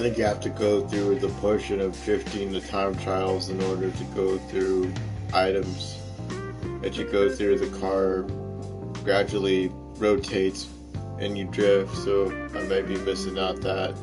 think you have to go through the portion of drifting the time trials in order to go through items. As you go through, the car gradually rotates and you drift, so I may be missing out that.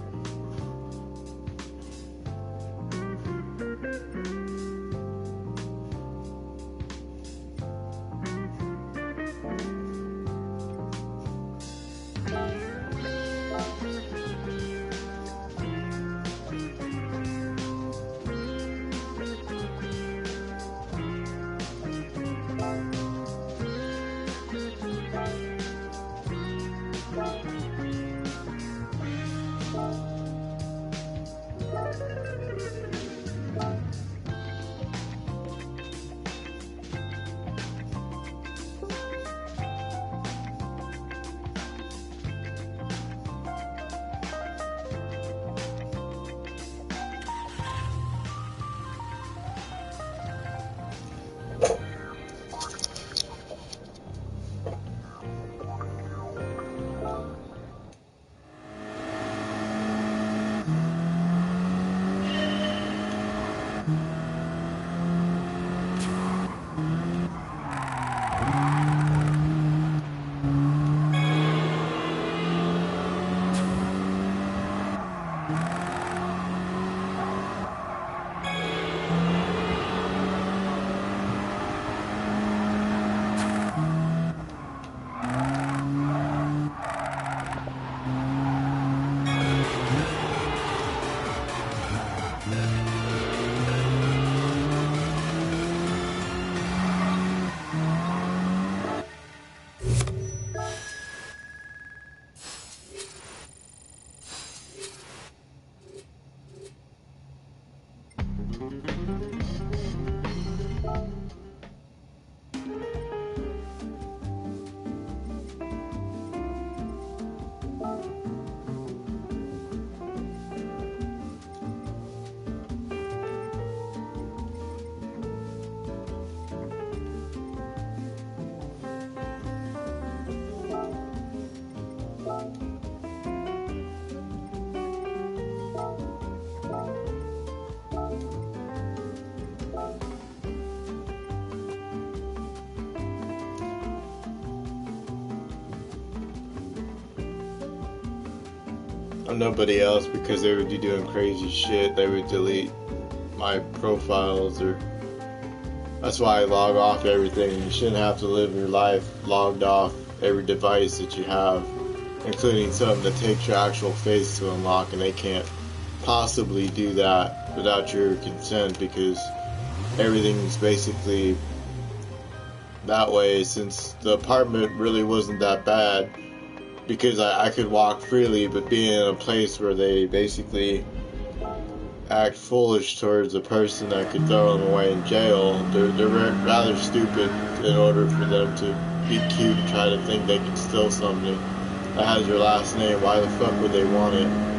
I'm nobody else because they would be doing crazy shit. They would delete my profiles, or that's why I log off everything. You shouldn't have to live your life logged off every device that you have, including something that takes your actual face to unlock, and they can't possibly do that without your consent because everything's basically that way. Since the apartment really wasn't that bad, because I could walk freely, but being in a place where they basically act foolish towards a person that could throw them away in jail, they're rather stupid in order for them to be cute and try to think they can steal something that has your last name. Why the fuck would they want it?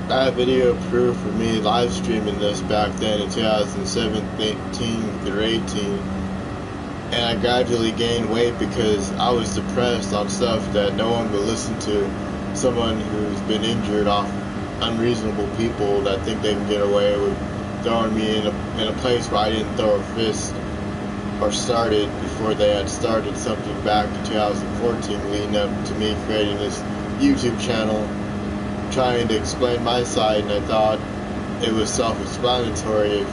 I have video proof of me live streaming this back then in 2017 through 18, and I gradually gained weight because I was depressed on stuff that no one would listen to. Someone who's been injured off unreasonable people that think they can get away with throwing me in a place where I didn't throw a fist or started before they had started something back in 2014, leading up to me creating this YouTube channel trying to explain my side, and I thought it was self-explanatory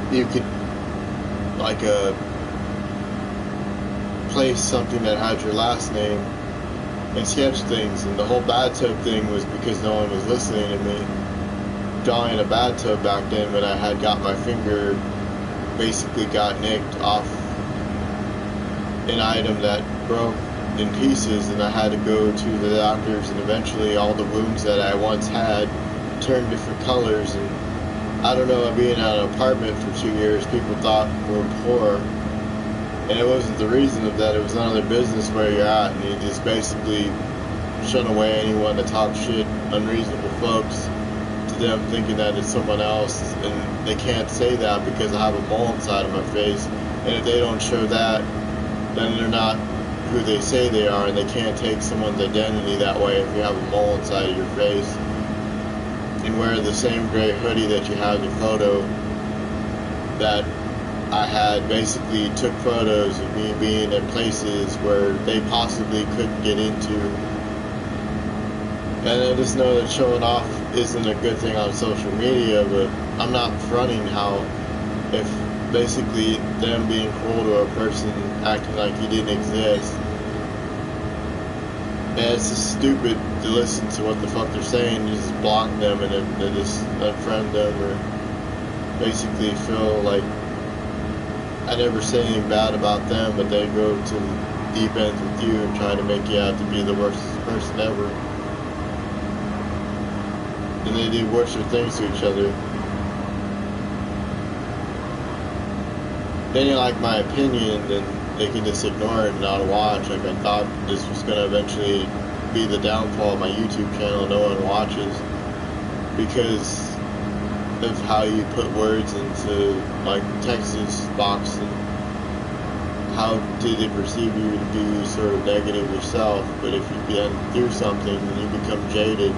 if you could place something that had your last name and sketch things. And the whole bathtub thing was because no one was listening to me drawing a bathtub back then, when I had got my finger basically got nicked off an item that broke in pieces, and I had to go to the doctors, and eventually all the wounds that I once had turn different colors. And I don't know, being in an apartment for 2 years, people thought we're poor. And it wasn't the reason of that, it was none of their business where you're at. And you just basically shun away anyone that talks shit, unreasonable folks, to them thinking that it's someone else. And they can't say that because I have a mole inside of my face. And if they don't show that, then they're not who they say they are, and they can't take someone's identity that way if you have a mole inside of your face. And wear the same gray hoodie that you have in the photo that I had, basically took photos of me being in places where they possibly couldn't get into. And I just know that showing off isn't a good thing on social media, but I'm not fronting how, if basically them being cruel to a person, acting like he didn't exist. And it's just stupid to listen to what the fuck they're saying. You just block them and then just unfriend them, or basically feel like I never say anything bad about them, but they go to the deep ends with you and try to make you out to be the worst person ever. And they do worse things to each other. They didn't like my opinion, then they can just ignore it and not watch. Like, I thought this was going to eventually be the downfall of my YouTube channel. No one watches because of how you put words into, like, Texas box, and how do they perceive you to be sort of negative yourself. But if you've been through something, then you become jaded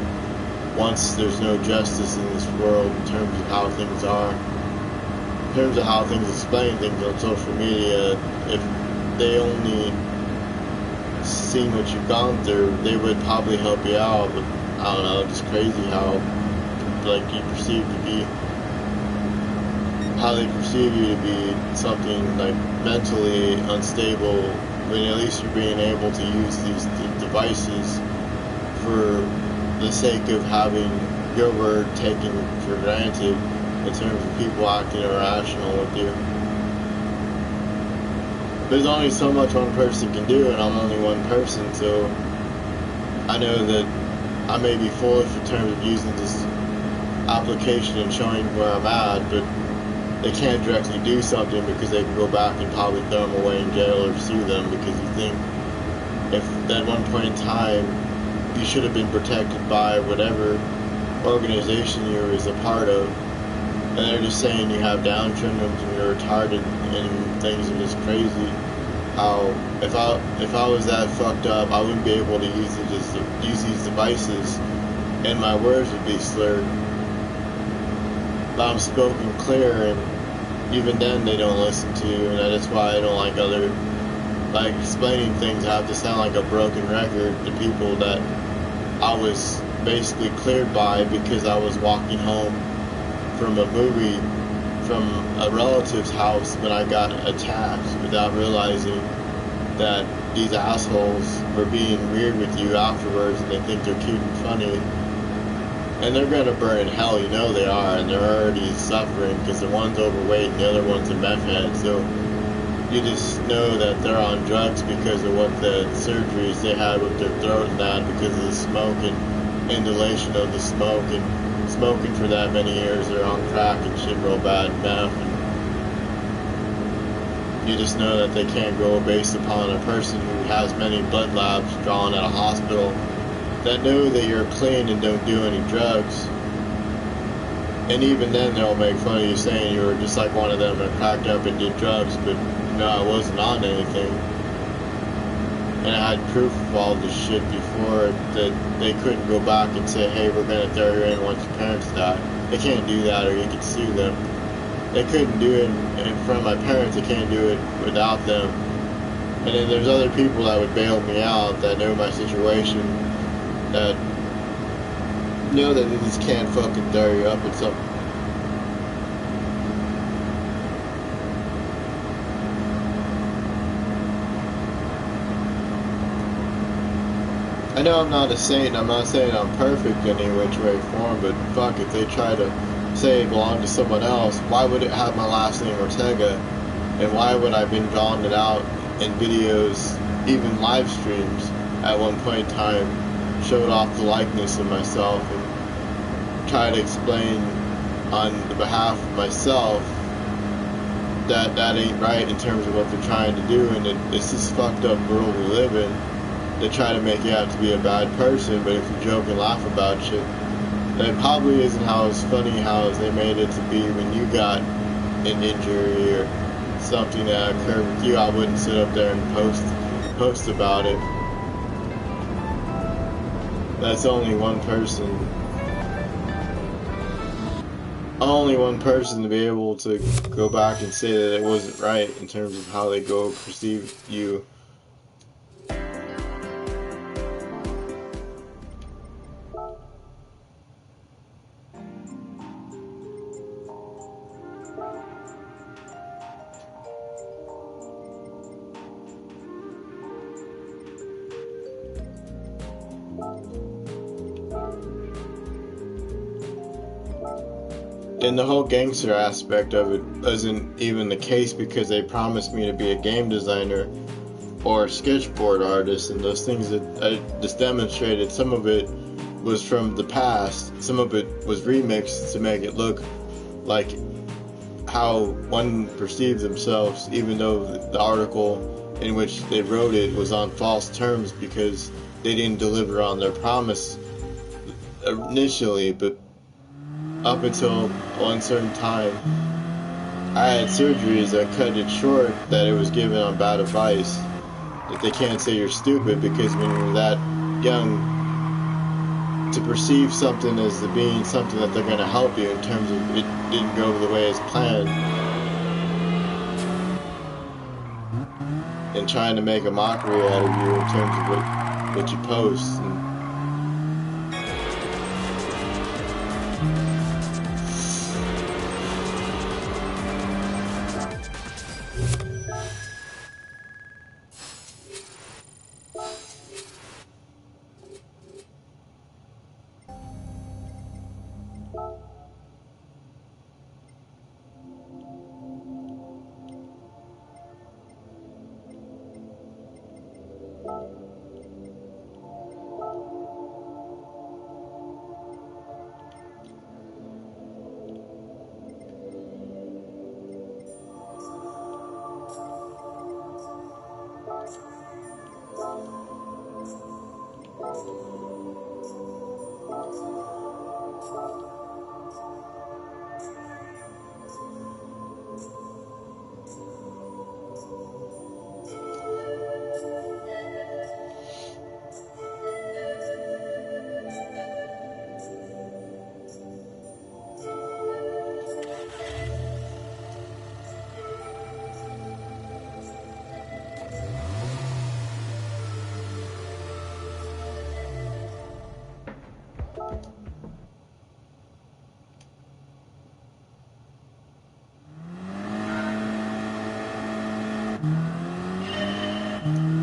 once there's no justice in this world in terms of how things are. In terms of how things explain things on social media, if they only seen what you've gone through, they would probably help you out. But I don't know, it's crazy how, like, you perceive to be, how they perceive you to be something like mentally unstable, when at least you're being able to use these devices for the sake of having your word taken for granted in terms of people acting irrational with you. There's only so much one person can do, and I'm only one person, so I know that I may be foolish in terms of using this application and showing where I'm at, but they can't directly do something because they can go back and probably throw them away in jail or sue them, because you think if at one point in time you should have been protected by whatever organization you were a part of, and they're just saying you have Down syndrome and you're retarded and things are just crazy. How if I was that fucked up, I wouldn't be able to use these devices, and my words would be slurred. But I'm spoken clear, and even then they don't listen to you, and that's why I don't like other, like, explaining things. I have to sound like a broken record to people that I was basically cleared by because I was walking home from a movie from a relative's house when I got attacked, without realizing that these assholes were being weird with you afterwards, and they think they're cute and funny. And they're gonna burn in hell, you know they are, and they're already suffering because the one's overweight and the other one's a meth head. So you just know that they're on drugs because of what the surgeries they had with their throat and that, because of the smoke and inhalation of the smoke, and smoking for that many years. They're on crack and shit real bad, meth. And you just know that they can't go based upon a person who has many blood labs drawn at a hospital that know that you're clean and don't do any drugs. And even then they'll make fun of you saying you were just like one of them that cracked up and did drugs, but no, I wasn't on anything. And I had proof of all this shit before that they couldn't go back and say, hey, we're gonna throw you in once your parents die. They can't do that, or you could sue them. They couldn't do it in front of my parents, they can't do it without them. And then there's other people that would bail me out that know my situation, that know that they just can't fucking throw you up at something. I know I'm not a saint, I'm not saying I'm perfect in any which way form, but fuck, if they try to say it belonged to someone else, why would it have my last name Ortega? And why would I have been drawn it out in videos, even live streams at one point in time, showed off the likeness of myself? And try to explain on the behalf of myself that that ain't right in terms of what they're trying to do, and it's this fucked up world we live in. They try to make you out to be a bad person, but if you joke and laugh about shit, that probably isn't how it's funny how they made it to be when you got an injury or something that occurred with you. I wouldn't sit up there and post about it. That's only one person. I'm only one person to be able to go back and say that it wasn't right in terms of how they go perceive you. And the whole gangster aspect of it wasn't even the case because they promised me to be a game designer or a sketchboard artist, and those things that I just demonstrated, some of it was from the past, some of it was remixed to make it look like how one perceives themselves, even though the article in which they wrote it was on false terms because they didn't deliver on their promise initially. But up until one certain time, I had surgeries that cut it short, that it was given on bad advice, that they can't say you're stupid because when you're that young, to perceive something as being something that they're going to help you in terms of it didn't go the way as planned, and trying to make a mockery out of you in terms of what you post. And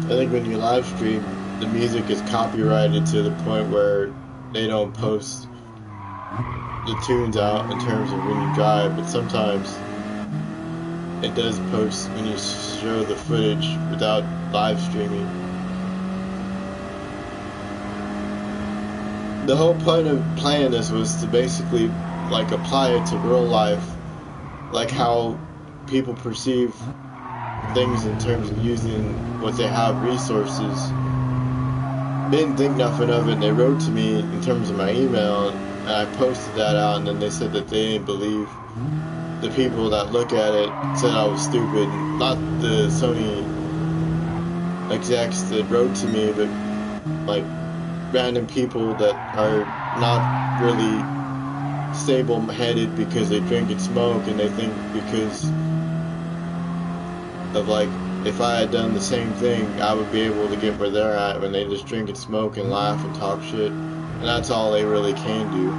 I think when you live stream, the music is copyrighted to the point where they don't post the tunes out in terms of when you drive, but sometimes it does post when you show the footage without live streaming. The whole point of playing this was to basically like apply it to real life, like how people perceive things in terms of using what they have, resources. Didn't think nothing of it, and they wrote to me in terms of my email, and I posted that out, and then they said that they didn't believe the people that look at it, said I was stupid. Not the Sony execs that wrote to me, but like random people that are not really stable-headed because they drink and smoke, and they think because of like, if I had done the same thing, I would be able to get where they're at when they just drink and smoke and laugh and talk shit. And that's all they really can do.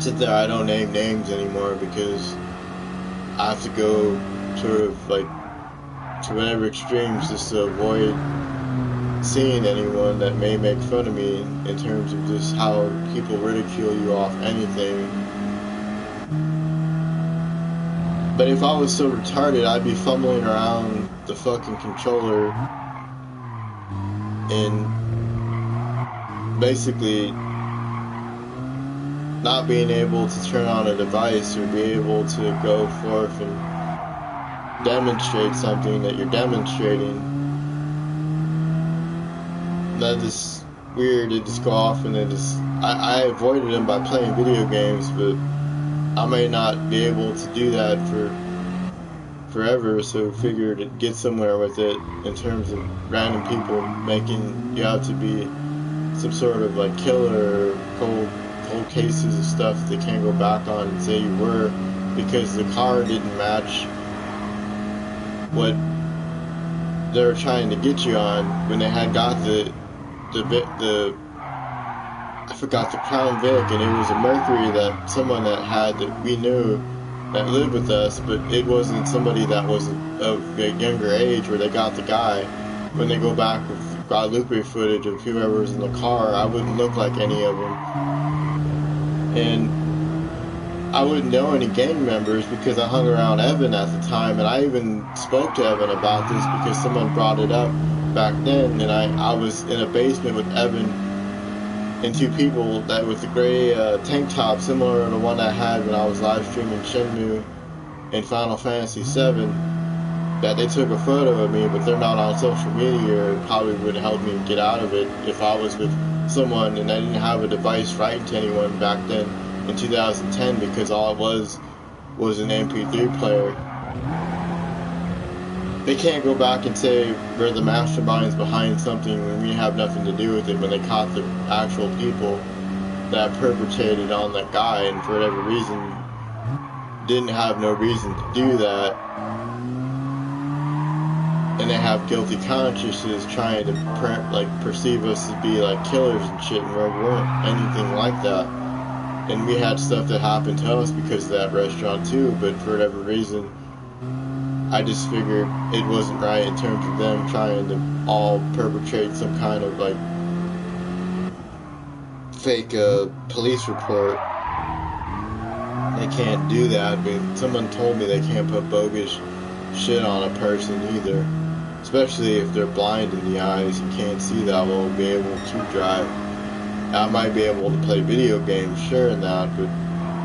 Sit there, I don't name names anymore because I have to go sort of like to whatever extremes just to avoid seeing anyone that may make fun of me in terms of just how people ridicule you off anything. But if I was so retarded, I'd be fumbling around the fucking controller and basically not being able to turn on a device or be able to go forth and demonstrate something that you're demonstrating. That is weird. They just go off and they just... I avoided them by playing video games, but I may not be able to do that for forever, so figured to get somewhere with it in terms of random people making you have to be some sort of like killer or cold cases of stuff that they can't go back on and say you were, because the car didn't match what they were trying to get you on when they had got the I forgot the Crown Vic, and it was a Mercury that someone that had that we knew that lived with us, but it wasn't somebody that was of a younger age where they got the guy. When they go back with Guadalupe footage of whoever was in the car, I wouldn't look like any of them. And I wouldn't know any gang members because I hung around Evan at the time, and I even spoke to Evan about this because someone brought it up back then, and I was in a basement with Evan and two people that with the gray tank top similar to the one I had when I was live streaming Shenmue and Final Fantasy VII, that they took a photo of me, but they're not on social media, or probably would help me get out of it if I was with someone and I didn't have a device writing to anyone back then in 2010, because all it was an MP3 player. They can't go back and say we're the masterminds behind something when we have nothing to do with it, when they caught the actual people that perpetrated on that guy and for whatever reason didn't have no reason to do that. And they have guilty consciences trying to perceive us to be like killers and shit, and we weren't anything like that. And we had stuff that happened to us because of that restaurant too, but for whatever reason I just figured it wasn't right in terms of them trying to all perpetrate some kind of like fake police report. They can't do that. I mean, someone told me they can't put bogus shit on a person either, especially if they're blind in the eyes and can't see that well, be able to drive. I might be able to play video games, sure, and that, but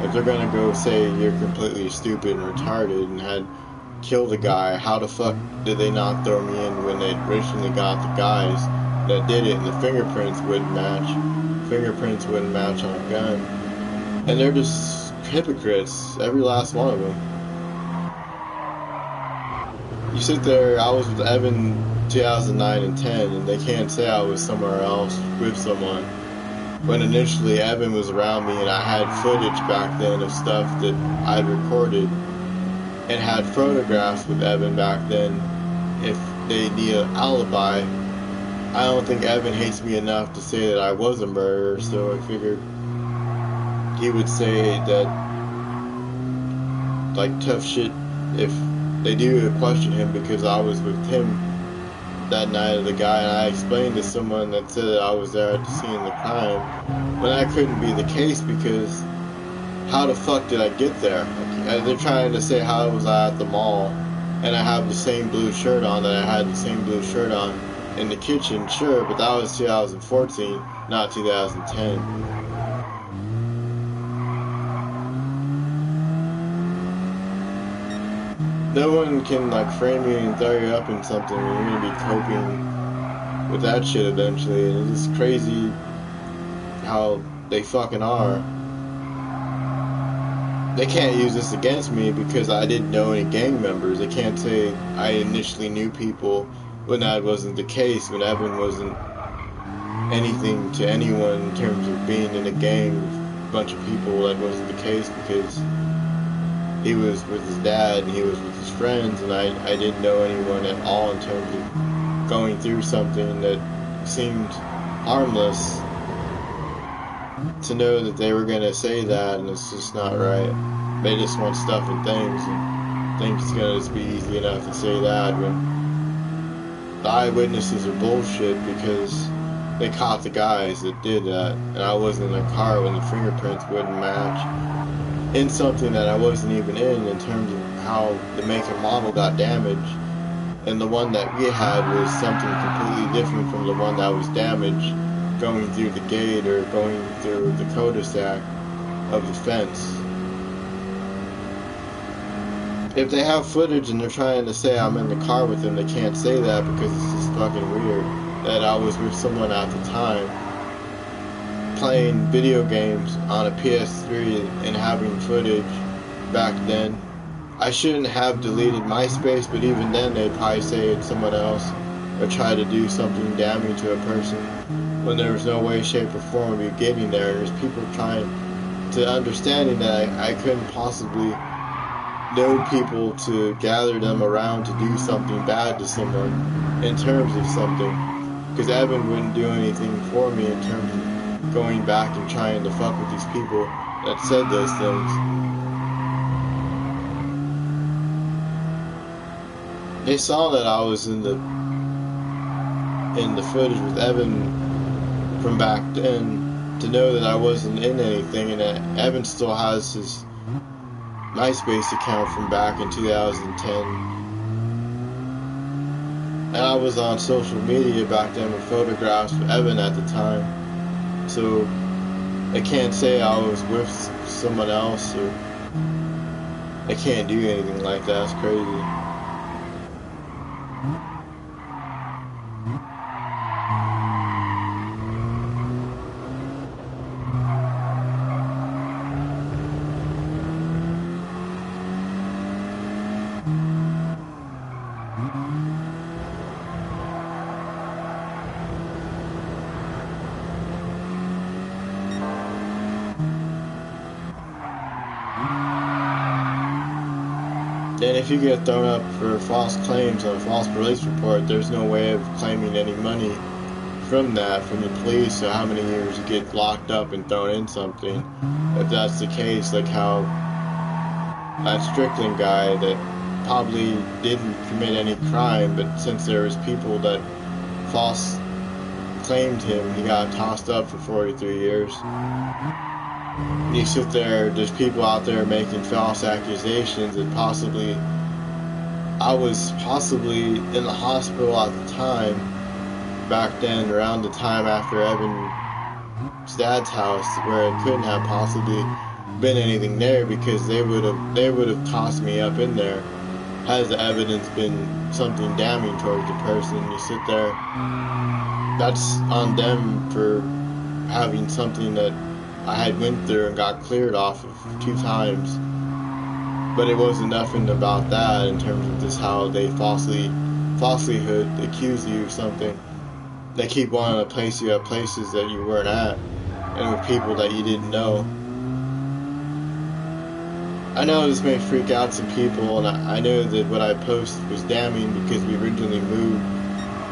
if they're gonna go say you're completely stupid and retarded and had killed a guy, how the fuck did they not throw me in when they originally got the guys that did it, and the fingerprints wouldn't match? Fingerprints wouldn't match on a gun. And they're just hypocrites, every last one of them. You sit there, I was with Evan 2009 and 10, and they can't say I was somewhere else with someone. When initially Evan was around me and I had footage back then of stuff that I'd recorded and had photographs with Evan back then. If they need an alibi, I don't think Evan hates me enough to say that I was a murderer, so I figured he would say that, like, tough shit if they do question him, because I was with him that night of the guy, and I explained to someone that said that I was there at the scene of the crime, when that couldn't be the case, because how the fuck did I get there? Like, they're trying to say how was I at the mall, and I have the same blue shirt on that I had the same blue shirt on in the kitchen, sure, but that was 2014, not 2010. No one can like frame you and throw you up in something when you're gonna be coping with that shit eventually, and it's just crazy how they fucking are. They can't use this against me because I didn't know any gang members. They can't say I initially knew people when that wasn't the case, when Evan wasn't anything to anyone in terms of being in a gang with a bunch of people. That wasn't the case because he was with his dad and he was with his friends, and I didn't know anyone at all in terms of going through something that seemed harmless. To know that they were going to say that, and it's just not right. They just want stuff and things, and think it's going to just be easy enough to say that when the eyewitnesses are bullshit, because they caught the guys that did that, and I wasn't in the car when the fingerprints wouldn't match in something that I wasn't even in terms of how the make and model got damaged, and the one that we had was something completely different from the one that was damaged. going through the gate or going through the cul-de-sac of the fence. If they have footage and they're trying to say I'm in the car with them, they can't say that because it's just fucking weird that I was with someone at the time playing video games on a PS3 and having footage back then. I shouldn't have deleted MySpace, but even then they'd probably say it's someone else or try to do something damning to a person when there was no way, shape, or form of you getting there. There's people trying to understanding that I couldn't possibly know people to gather them around to do something bad to someone in terms of something, because Evan wouldn't do anything for me in terms of going back and trying to fuck with these people that said those things. They saw that I was in the footage with Evan from back then to know that I wasn't in anything, and that Evan still has his MySpace account from back in 2010. And I was on social media back then with photographs of Evan at the time. So I can't say I was with someone else, or I can't do anything like that. It's crazy. And if you get thrown up for false claims on a false police report, there's no way of claiming any money from that, from the police, or how many years you get locked up and thrown in something. If that's the case, like how that Strickland guy that probably didn't commit any crime, but since there was people that false claimed him, he got tossed up for 43 years. You sit there, there's people out there making false accusations, and possibly, I was possibly in the hospital at the time, back then, around the time after Evan's dad's house, where it couldn't have possibly been anything there, because they would have tossed me up in there. Has the evidence been something damning towards the person? You sit there, that's on them for having something that I had went through and got cleared off of 2 times, but it wasn't nothing about that in terms of just how they falselyhood accuse you of something. They keep wanting to place you at places that you weren't at, and with people that you didn't know. I know this may freak out some people, and I know that what I post was damning because we originally moved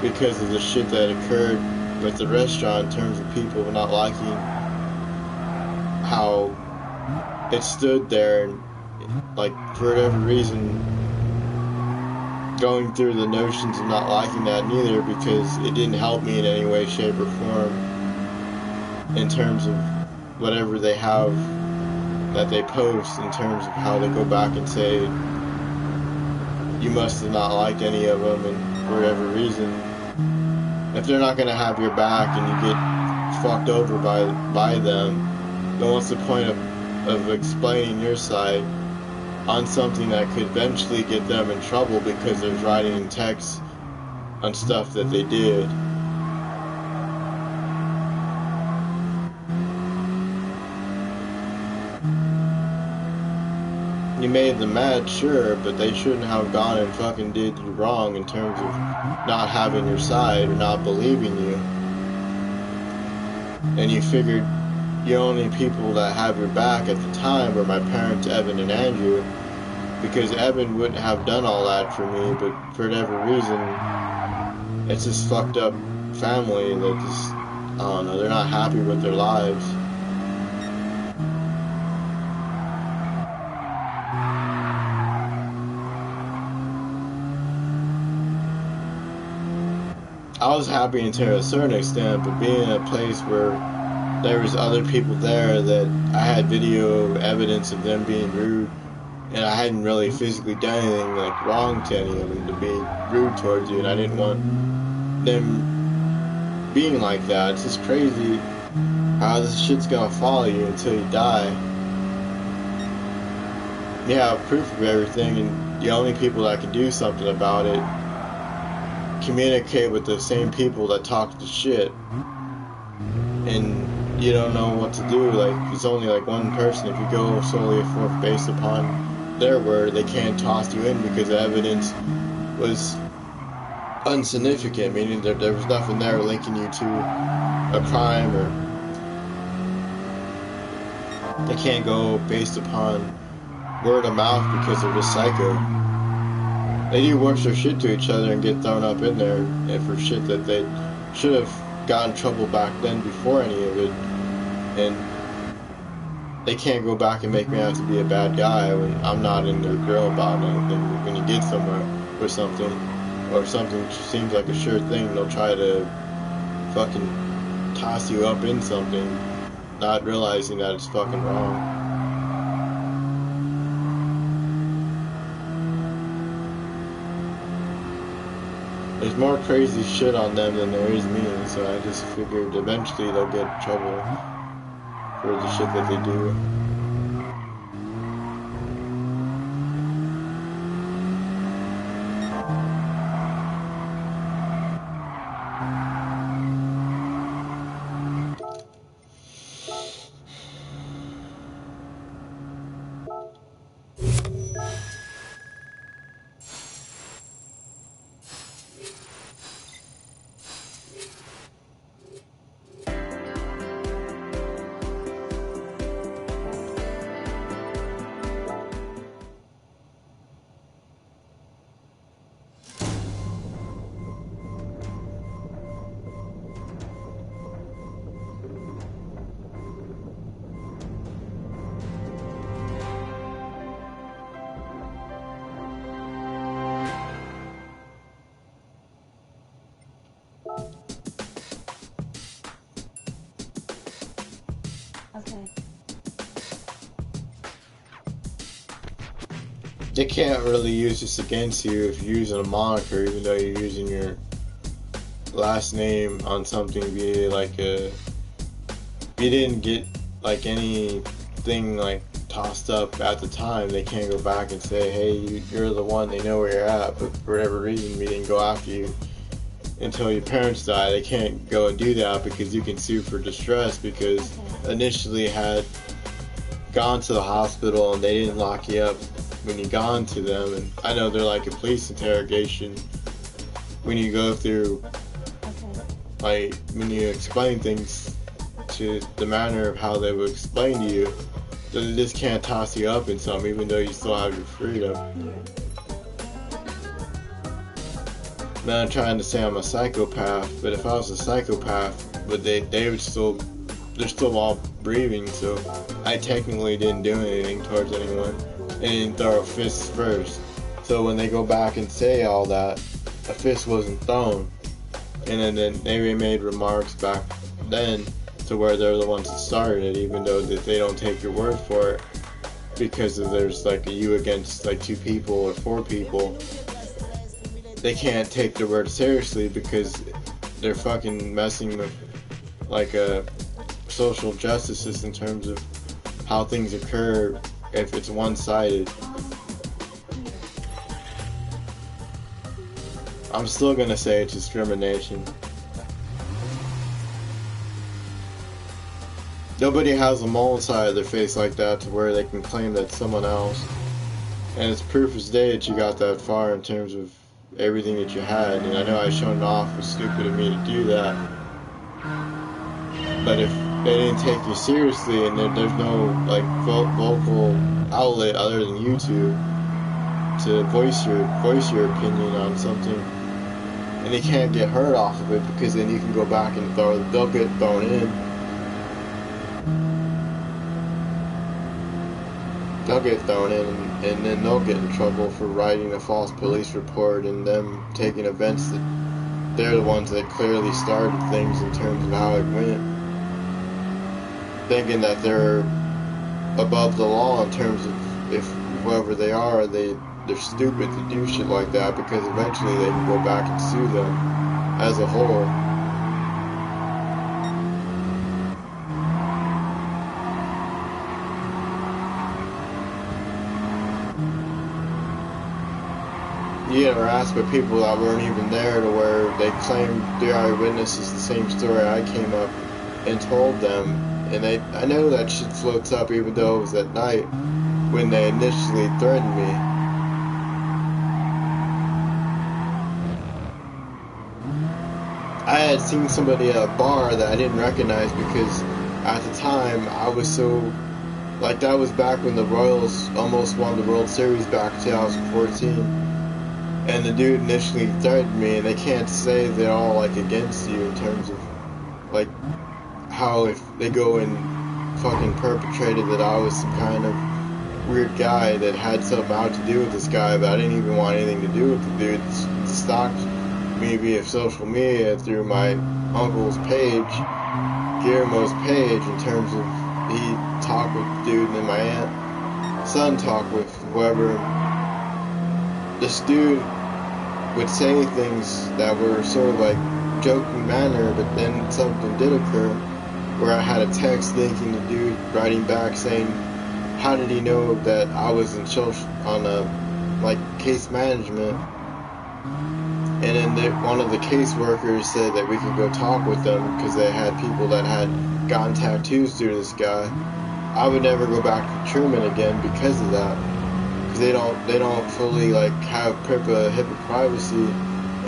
because of the shit that occurred with the restaurant in terms of people not liking how it stood there, and like for whatever reason going through the notions of not liking that neither, because it didn't help me in any way, shape, or form in terms of whatever they have that they post, in terms of how they go back and say you must have not liked any of them, and for whatever reason, if they're not going to have your back and you get fucked over by them, then what's the point of explaining your side on something that could eventually get them in trouble because they're writing in text on stuff that they did? You made them mad, sure, but they shouldn't have gone and fucking did you wrong in terms of not having your side or not believing you. And you figured the only people that have your back at the time were my parents, Evan and Andrew, because Evan wouldn't have done all that for me, but for whatever reason, it's this fucked up family that just, I don't know, they're not happy with their lives. I was happy to a certain extent, but being in a place where there was other people there that I had video evidence of them being rude, and I hadn't really physically done anything like wrong to any of them to be rude towards you, and I didn't want them being like that. It's just crazy how this shit's gonna follow you until you die. You have proof of everything, and the only people that can do something about it communicate with the same people that talk the shit, and you don't know what to do. Like, it's only like one person. If you go solely for based upon their word, they can't toss you in because the evidence was insignificant, meaning that there was nothing there linking you to a crime, or they can't go based upon word of mouth because they're just psycho. They do worse their shit to each other and get thrown up in there and for shit that they should have got in trouble back then before any of it. And they can't go back and make me out to be a bad guy when I'm not in their grill about anything. When you get somewhere with something, or something seems like a sure thing, they'll try to fucking toss you up in something, not realizing that it's fucking wrong. There's more crazy shit on them than there is me, so I just figured eventually they'll get in trouble for the shit that they do. Okay. They can't really use this against you if you're using a moniker, even though you're using your last name on something. Be like a, you didn't get like anything like tossed up at the time. They can't go back and say, hey, you're the one. They know where you're at, but for whatever reason we didn't go after you until your parents die. They can't go and do that because you can sue for distress, because initially had gone to the hospital and they didn't lock you up when you gone to them. And I know they're like a police interrogation when you go through, like when you explain things to the manner of how they would explain to you, they just can't toss you up in something even though you still have your freedom. I'm not trying to say I'm a psychopath, but if I was a psychopath, but they would still, they're still all breathing, so I technically didn't do anything towards anyone and didn't throw a fist first. So when they go back and say all that, a fist wasn't thrown. And then they made remarks back then to where they're the ones that started it, even though that they don't take your word for it, because there's like a you against like 2 people or 4 people. They can't take their word seriously because they're fucking messing with like a social justice in terms of how things occur if it's one-sided. I'm still gonna say it's discrimination. Nobody has a mole inside of their face like that to where they can claim that someone else. And it's proof as day that you got that far in terms of everything that you had. And I know I shown off, it was stupid of me to do that. But if they didn't take you seriously and there's no like vocal outlet other than YouTube to voice your opinion on something, and you can't get hurt off of it, because then you can go back and they'll get thrown in. They'll get thrown in, and then they'll get in trouble for writing a false police report and them taking events that they're the ones that clearly started things in terms of how it went, thinking that they're above the law in terms of if whoever they are, they're stupid to do shit like that, because eventually they can go back and sue them as a whole. you get harassed by people that weren't even there, to where they claim their eyewitnesses the same story I came up and told them. And I know that shit floats up even though it was at night when they initially threatened me. I had seen somebody at a bar that I didn't recognize because at the time I was so, like, that was back when the Royals almost won the World Series back in 2014. And the dude initially threatened me, and they can't say they're all, like, against you in terms of, like, how if they go and fucking perpetrated that I was some kind of weird guy that had something out to do with this guy, but I didn't even want anything to do with the dude. It stalked me via social media through my uncle's page, Guillermo's page, in terms of he talked with the dude, and then my aunt's son talked with whoever. This dude would say things that were sort of like joking manner, but then something did occur where I had a text linking the dude writing back saying, how did he know that I was in on a, like, case management? And then one of the caseworkers said that we could go talk with them because they had people that had gotten tattoos through this guy. I would never go back to Truman again because of that. Because they don't fully, like, have HIPAA privacy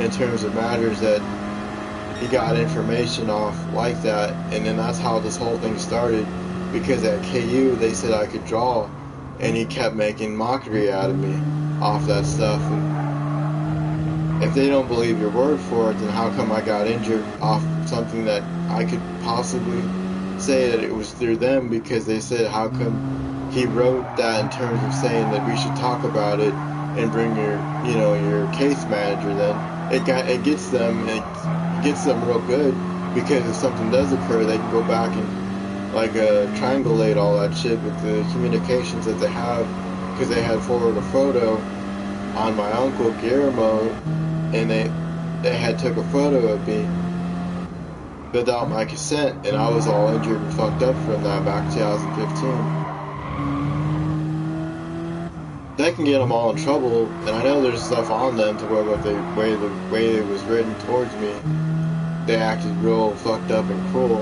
in terms of matters that he got information off like that. And then that's how this whole thing started, because at KU they said I could draw, and he kept making mockery out of me off that stuff. And if they don't believe your word for it, then how come I got injured off something that I could possibly say that it was through them? Because they said, how come he wrote that in terms of saying that we should talk about it and bring your case manager. Then it gets them real good, because if something does occur, they can go back and, like, triangulate all that shit with the communications that they have, because they had forwarded a photo on my uncle Guillermo, and they had took a photo of me without my consent, and I was all injured and fucked up from that back in 2015. That can get them all in trouble, and I know there's stuff on them to where the way it was written towards me, they acted real fucked up and cruel.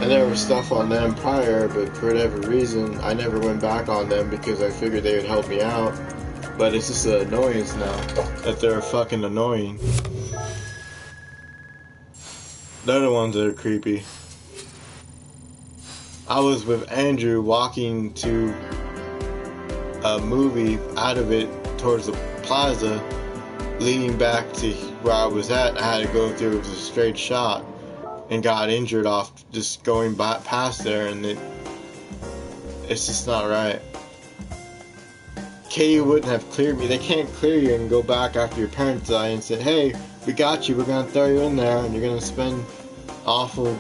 And there was stuff on them prior, but for whatever reason, I never went back on them because I figured they would help me out. But it's just an annoyance now that they're fucking annoying. They're the ones that are creepy. I was with Andrew walking to a movie out of it towards the plaza, leading back to where I was at. I had to go through, it was a straight shot, and got injured off just going by past there, and it's just not right. KU wouldn't have cleared me. They can't clear you and go back after your parents die and say, hey, we got you, we're gonna throw you in there, and you're gonna spend awful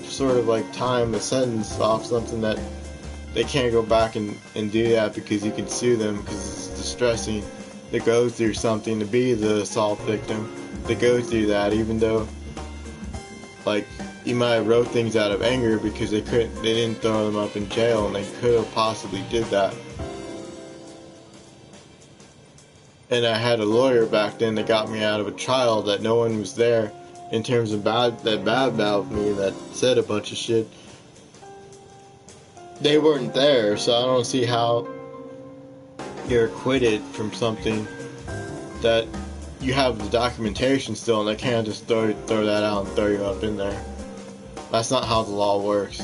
sort of like time, a sentence off something that they can't go back and do that, because you can sue them, because it's distressing to go through something, to be the assault victim, to go through that, even though, like, you might have wrote things out of anger because they didn't throw them up in jail, and they could have possibly did that. And I had a lawyer back then that got me out of a trial that no one was there, in terms of bad-mouthed me, that said a bunch of shit. They weren't there, so I don't see how you're acquitted from something that you have the documentation still, and they can't just throw that out and throw you up in there. That's not how the law works.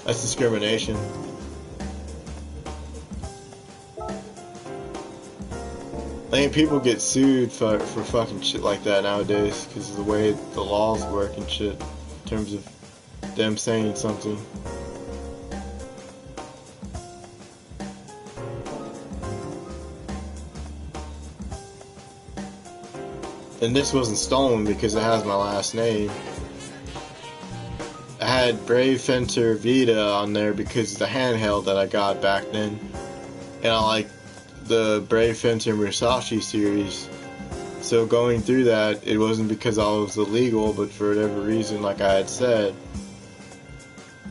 That's discrimination. I think people get sued for fucking shit like that nowadays because of the way the laws work and shit, in terms of them saying something. And this wasn't stolen because it has my last name. I had Brave Fenter Vita on there because of the handheld that I got back then. And I like the Brave Fenter Musashi series. So going through that, it wasn't because I was illegal, but for whatever reason, like I had said,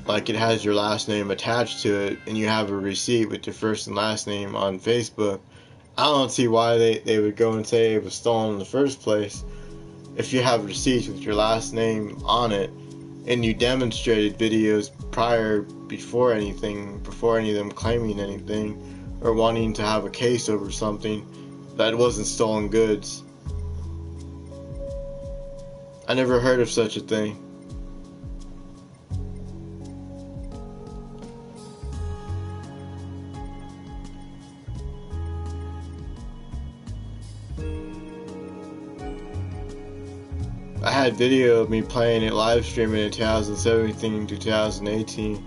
like, it has your last name attached to it, and you have a receipt with your first and last name on Facebook, I don't see why they would go and say it was stolen in the first place if you have receipts with your last name on it and you demonstrated videos before any of them claiming anything or wanting to have a case over something that wasn't stolen goods. I never heard of such a thing. I had video of me playing it live streaming in 2017 to 2018.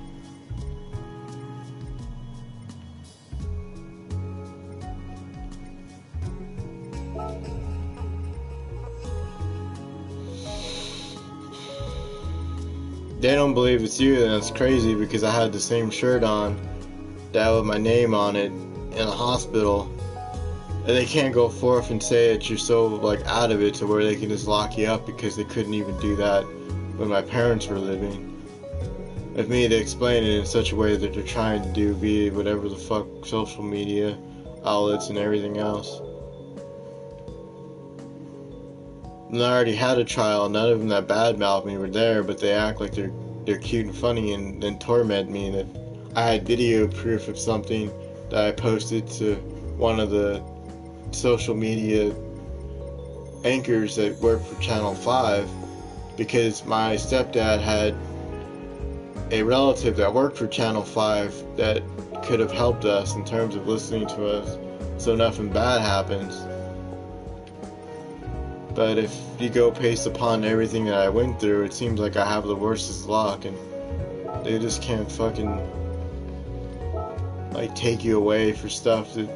They don't believe it's you, and that's crazy because I had the same shirt on that with my name on it in a hospital. And they can't go forth and say that you're so like out of it to where they can just lock you up because they couldn't even do that when my parents were living. Of me to explain it in such a way that they're trying to do via whatever the fuck social media outlets and everything else. And I already had a trial. None of them that badmouth me were there, but they act like they're cute and funny and then torment me. And I had video proof of something that I posted to one of the social media anchors that work for Channel 5 because my stepdad had a relative that worked for Channel 5 that could have helped us in terms of listening to us so nothing bad happens. But if you go based upon everything that I went through, it seems like I have the worstest luck, and they just can't fucking like take you away for stuff that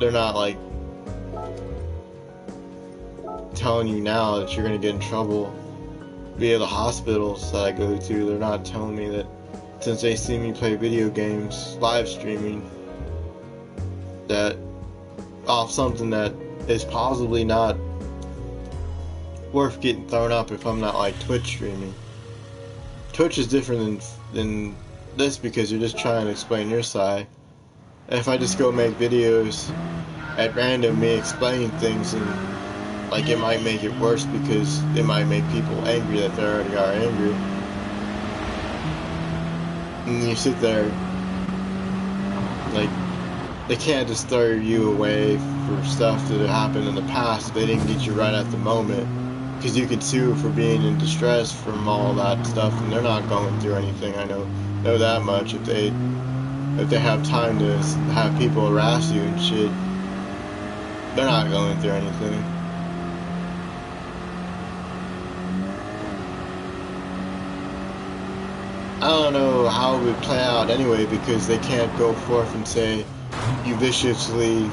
they're not like telling you now that you're gonna get in trouble via the hospitals that I go to. They're not telling me that since they see me play video games live streaming that off something that is possibly not worth getting thrown up if I'm not like Twitch streaming. Twitch is different than this because you're just trying to explain your side. And if I just go make videos at random, me explaining things, and like it might make it worse because it might make people angry that they already are angry. And you sit there, like, they can't just throw you away for stuff that happened in the past if they didn't get you right at the moment. Because you could sue for being in distress from all that stuff, and they're not going through anything. I know that much. If they have time to have people harass you and shit, they're not going through anything. I don't know how it would play out anyway, because they can't go forth and say you viciously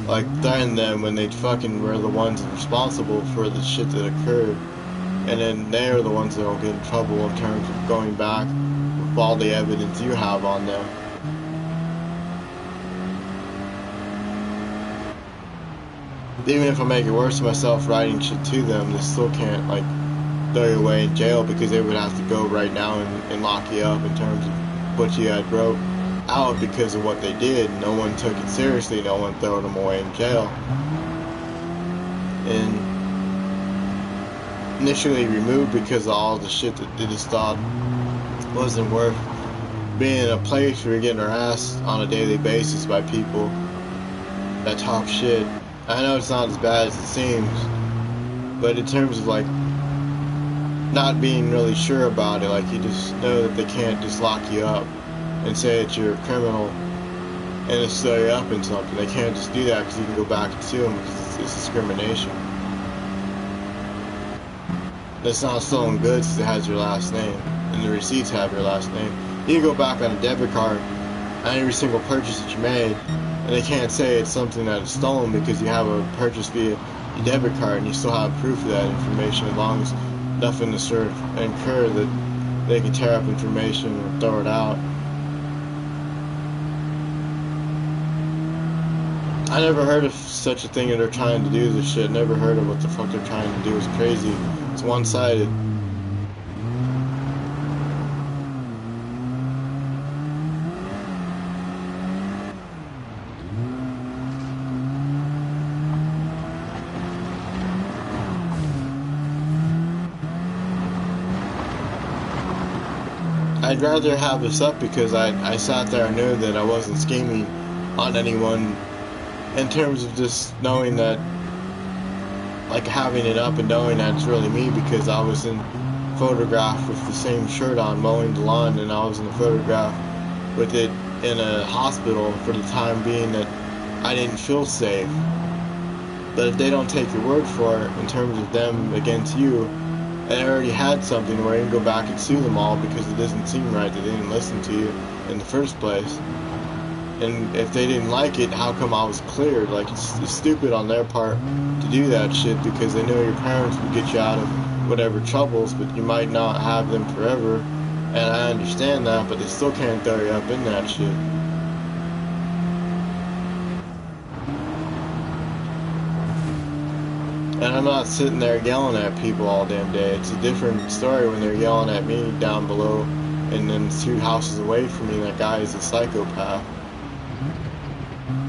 like threaten them when they fucking were the ones responsible for the shit that occurred, and then they're the ones that will get in trouble in terms of going back with all the evidence you have on them. Even if I make it worse to myself writing shit to them, they still can't like throw you away in jail because they would have to go right now and lock you up in terms of what you had wrote out because of what they did. No one took it seriously. No one threw them away in jail. And initially removed because of all the shit that they just thought wasn't worth being in a place where you're getting harassed on a daily basis by people that talk shit. I know it's not as bad as it seems, but in terms of like not being really sure about it, like you just know that they can't just lock you up and say that you're a criminal and just throw you up in something. They can't just do that because you can go back and sue them because it's discrimination. It's not stolen goods because it has your last name and the receipts have your last name. You can go back on a debit card on every single purchase that you made, and they can't say it's something that is stolen because you have a purchase via your debit card and you still have proof of that information, as long as nothing to sort of incur that they can tear up information or throw it out. I never heard of such a thing that they're trying to do this shit. Never heard of what the fuck they're trying to do. It's crazy. It's one-sided. I'd rather have this up because I sat there and knew that I wasn't scheming on anyone in terms of just knowing that, like having it up and knowing that it's really me, because I was in photograph with the same shirt on mowing the lawn, and I was in a photograph with it in a hospital for the time being that I didn't feel safe. But if they don't take your word for it in terms of them against you, and I already had something where you can go back and sue them all because it doesn't seem right that they didn't listen to you in the first place. And if they didn't like it, how come I was cleared? Like, it's stupid on their part to do that shit because they know your parents would get you out of whatever troubles, but you might not have them forever. And I understand that, but they still can't throw you up in that shit. And I'm not sitting there yelling at people all damn day. It's a different story when they're yelling at me down below, and then 2 houses away from me, that guy is a psychopath.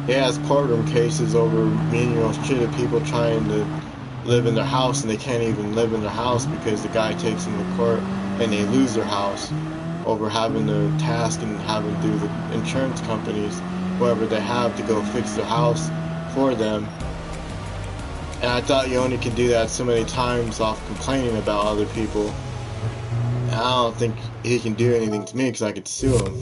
He has courtroom cases over menial shit of people trying to live in their house, and they can't even live in their house because the guy takes them to court and they lose their house over having to task and having to do the insurance companies, whoever they have, to go fix their house for them. And I thought you only could do that so many times off complaining about other people. And I don't think he can do anything to me because I could sue him.